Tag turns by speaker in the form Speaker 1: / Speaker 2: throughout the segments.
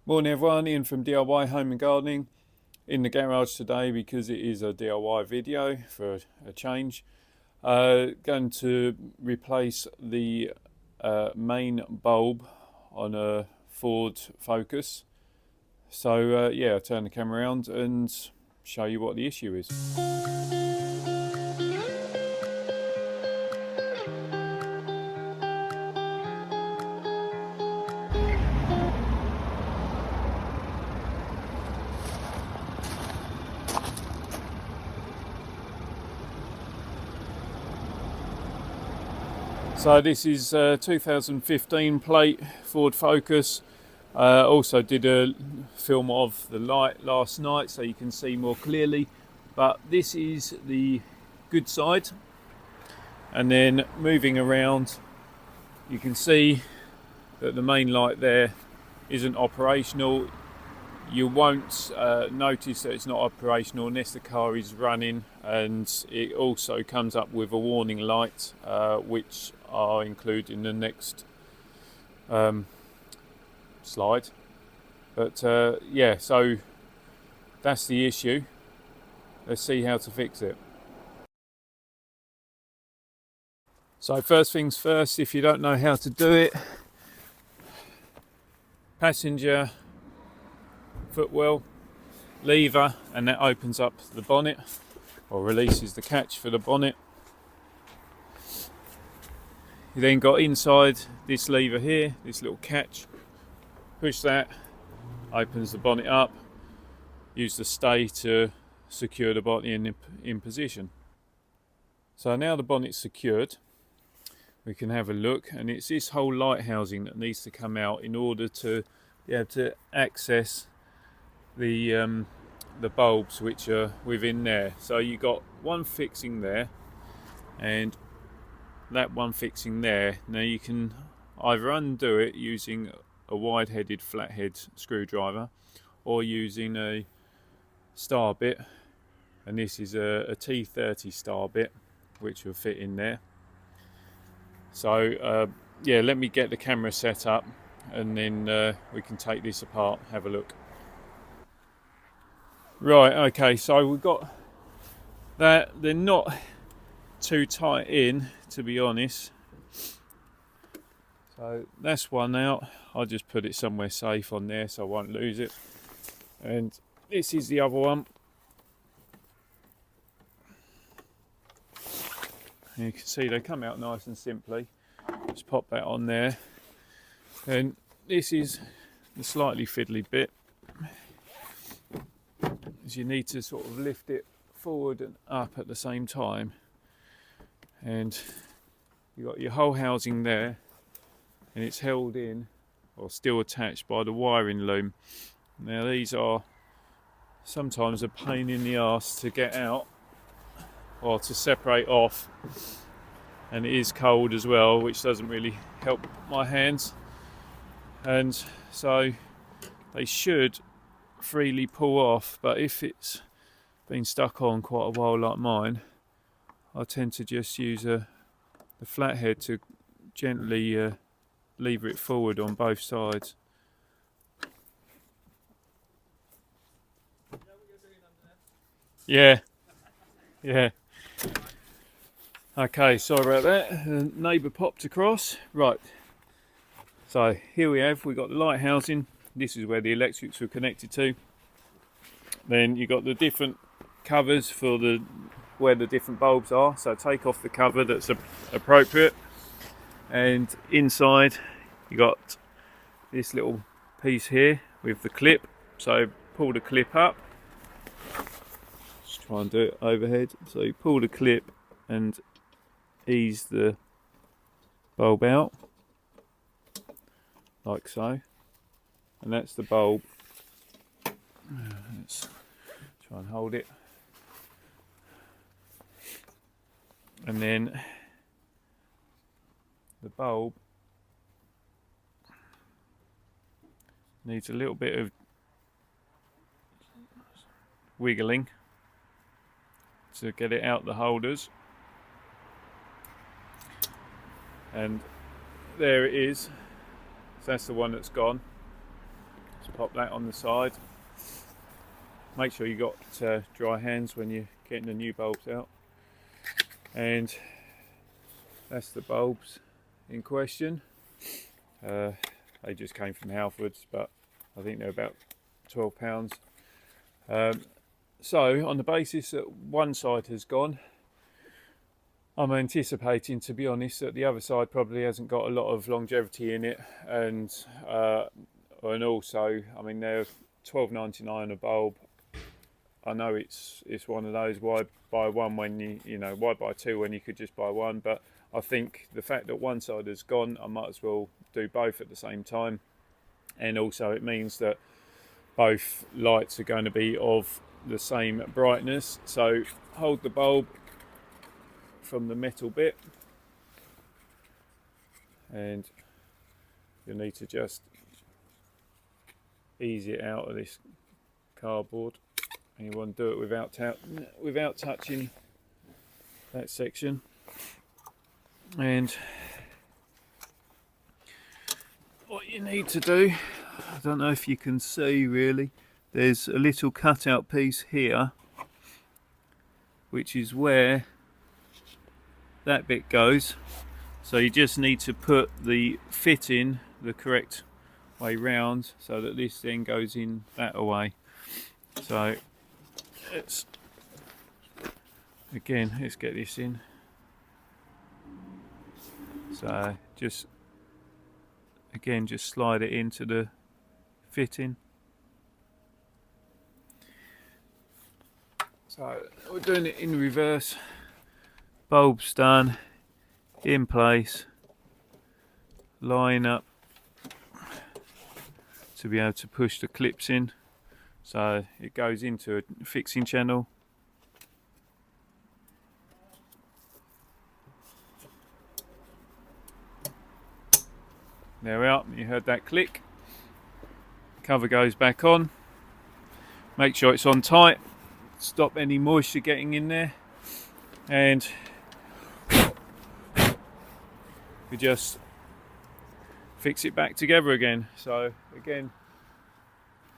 Speaker 1: Morning everyone, Ian from DIY Home and Gardening in the garage today because it is a DIY video for a change. Going to replace the main bulb on a Ford Focus. So yeah, I'll turn the camera around and show you what the issue is. So this is a 2015 plate Ford Focus. Also did a film of the light last night so you can see more clearly, but this is the good side, and then moving around you can see that the main light there isn't operational. You won't notice that it's not operational unless the car is running, and it also comes up with a warning light which I'll include in the next slide. But yeah, so that's the issue. Let's see how to fix it. So first things first, if you don't know how to do it, passenger footwell lever, and that opens up the bonnet or releases the catch for the bonnet. You then got inside this lever here, this little catch, push that, opens the bonnet up, use the stay to secure the bonnet in position. So now the bonnet's secured, we can have a look, and it's this whole light housing that needs to come out in order to be able to access the bulbs which are within there. So you got one fixing there and that one fixing there. Now you can either undo it using a wide-headed flathead screwdriver or using a star bit, and this is a T30 star bit which will fit in there. So yeah, let me get the camera set up and then we can take this apart, have a look. Right, okay, so we've got that. They're not too tight in, to be honest. So that's one out. I'll just put it somewhere safe on there so I won't lose it. And this is the other one. And you can see they come out nice and simply. Just pop that on there. And this is the slightly fiddly bit, is you need to sort of lift it forward and up at the same time, and you got your whole housing there, and it's held in or still attached by the wiring loom. Now these are sometimes a pain in the arse to get out or to separate off, and it is cold as well, which doesn't really help my hands, and so they should freely pull off, but if it's been stuck on quite a while like mine, I tend to just use the flathead to gently lever it forward on both sides. Yeah, yeah. Okay, sorry about that. Neighbour popped across. Right, so here we've got the light housing. This is where the electrics were connected to. Then you got the different covers for where the different bulbs are. So take off the cover that's appropriate, and inside you got this little piece here with the clip. So pull the clip up. Just try and do it overhead. So you pull the clip and ease the bulb out like so. And that's the bulb. Let's try and hold it. And then the bulb needs a little bit of wiggling to get it out the holders. And there it is. So that's the one that's gone. Just pop that on the side. Make sure you got dry hands when you're getting the new bulbs out. And that's the bulbs in question. They just came from Halfords, but I think they're about £12. So on the basis that one side has gone, I'm anticipating, to be honest, that the other side probably hasn't got a lot of longevity in it, and also, I mean, they're £12.99 a bulb. I know it's one of those, why buy one when why buy two when you could just buy one? But I think the fact that one side has gone, I might as well do both at the same time, and also it means that both lights are going to be of the same brightness. So hold the bulb from the metal bit, and you'll need to just ease it out of this cardboard, and you want to do it without touching that section. And what you need to do, I don't know if you can see really, there's a little cutout piece here, which is where that bit goes. So you just need to put the fitting the correct way round so that this then goes in that way. So let's get this in. So just slide it into the fitting. So we're doing it in reverse. Bulbs done, in place, line up to be able to push the clips in, so it goes into a fixing channel. There we are, you heard that click. Cover goes back on. Make sure it's on tight, stop any moisture getting in there, and we just fix it back together again. So again,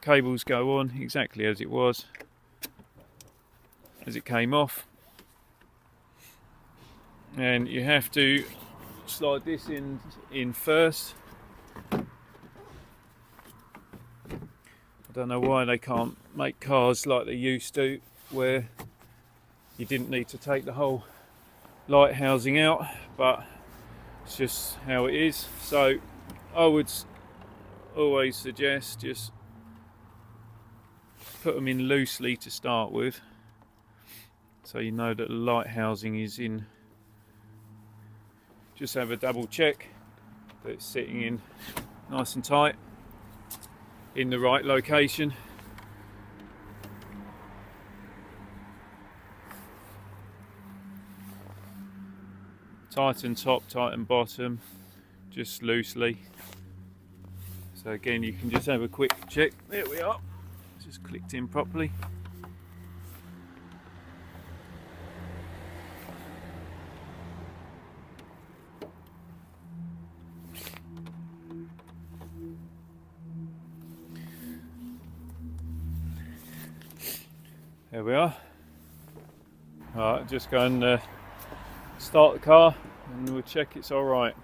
Speaker 1: cables go on exactly as it was, as it came off, and you have to slide this in first. I don't know why they can't make cars like they used to, where you didn't need to take the whole light housing out, but it's just how it is. So I would always suggest just put them in loosely to start with, so you know that the light housing is in. Just have a double check that it's sitting in nice and tight in the right location. Tighten top, tighten bottom, just loosely. So again, you can just have a quick check. There we are, just clicked in properly. There we are. Alright, just go and start the car and we'll check it's alright.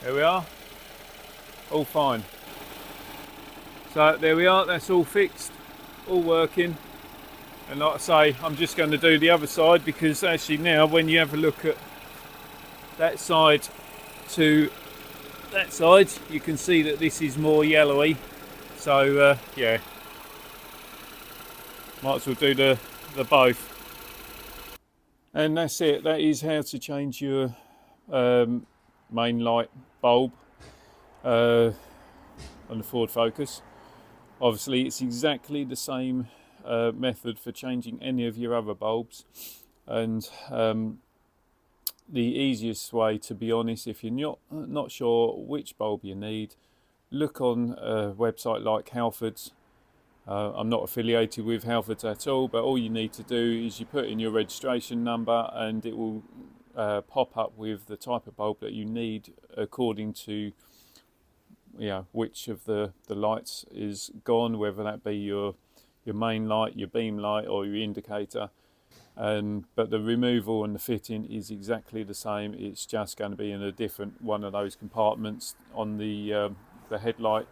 Speaker 1: There we are, all fine. So there we are, that's all fixed, all working. And like I say, I'm just going to do the other side, because actually now when you have a look at that side to that side, you can see that this is more yellowy. So yeah, might as well do the both. And that's it, that is how to change your main light bulb on the Ford Focus. Obviously it's exactly the same method for changing any of your other bulbs, and the easiest way, to be honest, if you're not sure which bulb you need, look on a website like Halfords. I'm not affiliated with Halfords at all, but all you need to do is you put in your registration number and it will pop up with the type of bulb that you need according to which of the lights is gone, whether that be your main light, your beam light, or your indicator. But the removal and the fitting is exactly the same. It's just going to be in a different one of those compartments on the headlight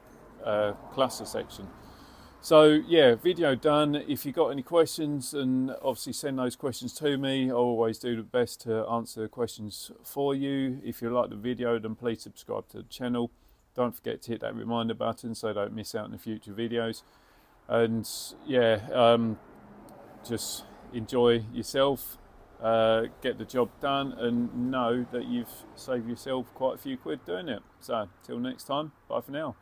Speaker 1: cluster section. So yeah, video done. If you've got any questions, and obviously send those questions to me. I'll always do the best to answer the questions for you. If you like the video, then please subscribe to the channel. Don't forget to hit that reminder button so don't miss out on the future videos. And yeah, just enjoy yourself, get the job done, and know that you've saved yourself quite a few quid doing it. So till next time, bye for now.